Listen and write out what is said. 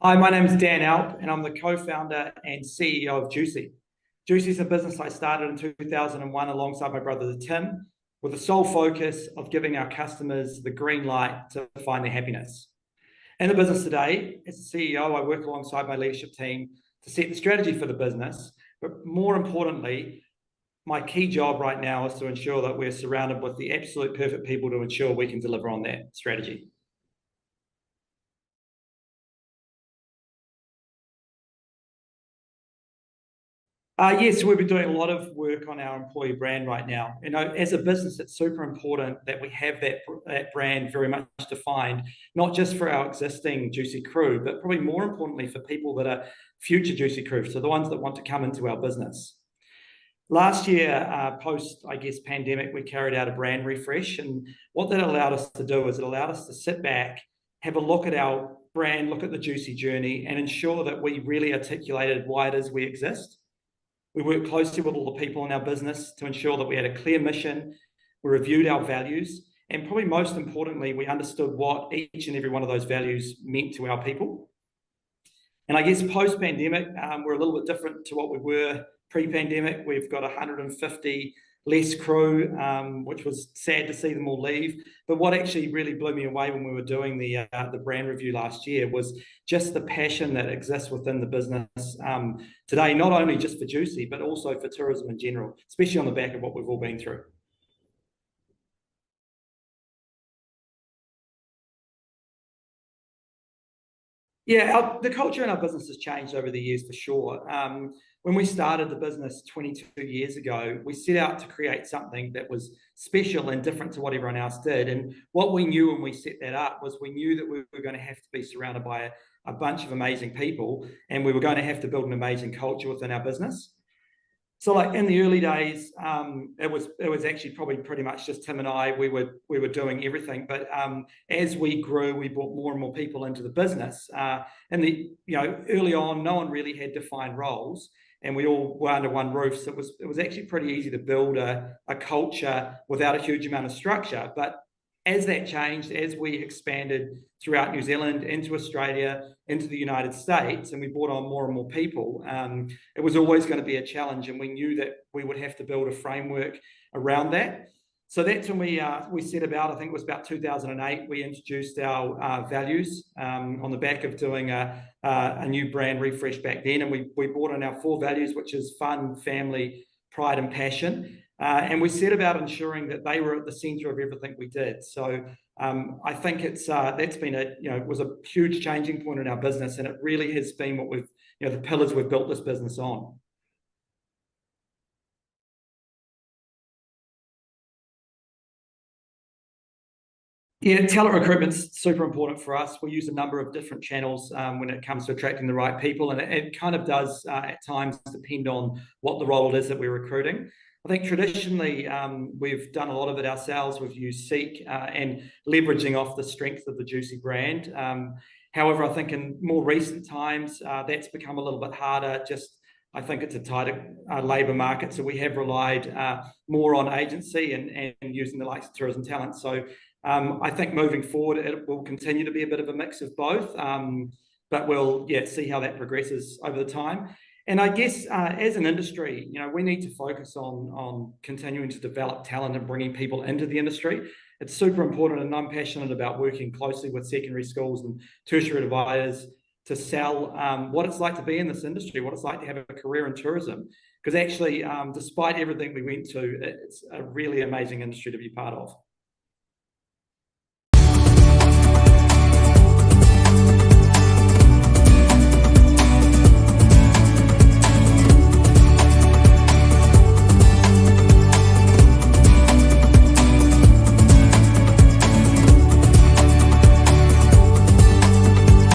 Hi, my name is Dan Alpe, and I'm the co-founder and CEO of Jucy. Jucy is a business I started in 2001 alongside my brother Tim, with the sole focus of giving our customers the green light to find their happiness. In the business today, as a CEO, I work alongside my leadership team to set the strategy for the business, but more importantly, my key job right now is to ensure that we're surrounded with the absolute perfect people to ensure we can deliver on that strategy. Yes, we've been doing a lot of work on our employee brand right now. You know, as a business, it's super important that we have that brand very much defined, not just for our existing Jucy crew, but probably more importantly for people that are future Jucy crew, so the ones that want to come into our business. Last year, post, I guess, pandemic, we carried out a brand refresh. And what that allowed us to do is it allowed us to sit back, have a look at our brand, look at the Jucy journey, and ensure that we really articulated why it is we exist. We worked closely with all the people in our business to ensure that we had a clear mission. We reviewed our values, and probably most importantly, we understood what each and every one of those values meant to our people. And I guess post-pandemic, we're a little bit different to what we were pre-pandemic. We've got 150 less crew, which was sad to see them all leave. But what actually really blew me away when we were doing the brand review last year was just the passion that exists within the business today, not only just for Jucy, but also for tourism in general, especially on the back of what we've all been through. Yeah, the culture in our business has changed over the years for sure. When we started the business 22 years ago, we set out to create something that was special and different to what everyone else did. And what we knew when we set that up was we knew that we were going to have to be surrounded by a bunch of amazing people, and we were going to have to build an amazing culture within our business. So, like in the early days, it was actually probably pretty much just Tim and I. We were doing everything, but as we grew, we brought more and more people into the business. And early on, no one really had defined roles, and we all were under one roof. So it was actually pretty easy to build a culture without a huge amount of structure. But as that changed, as we expanded throughout New Zealand, into Australia, into the United States, and we brought on more and more people, it was always going to be a challenge, and we knew that we would have to build a framework around that. So that's when we set about, I think it was about 2008, we introduced our values on the back of doing a new brand refresh back then, and we brought in our 4 values, which is fun, family, pride, and passion. And we set about ensuring that they were at the centre of everything we did. So I think that's been it was a huge changing point in our business, and it really has been what we've the pillars we've built this business on. Yeah, talent recruitment's super important for us. We use a number of different channels when it comes to attracting the right people, and it kind of does at times depend on what the role it is that we're recruiting. I think traditionally we've done a lot of it ourselves. We've used Seek and leveraging off the strength of the Jucy brand. However, I think in more recent times that's become a little bit harder. I think it's a tighter labour market, so we have relied more on agency and using the likes of tourism talent. So I think moving forward, it will continue to be a bit of a mix of both, but we'll see how that progresses over the time. And I guess as an industry, we need to focus on continuing to develop talent and bringing people into the industry. It's super important, and I'm passionate about working closely with secondary schools and tertiary providers to sell what it's like to be in this industry, what it's like to have a career in tourism. Because actually, despite everything we went to, it's a really amazing industry to be part of.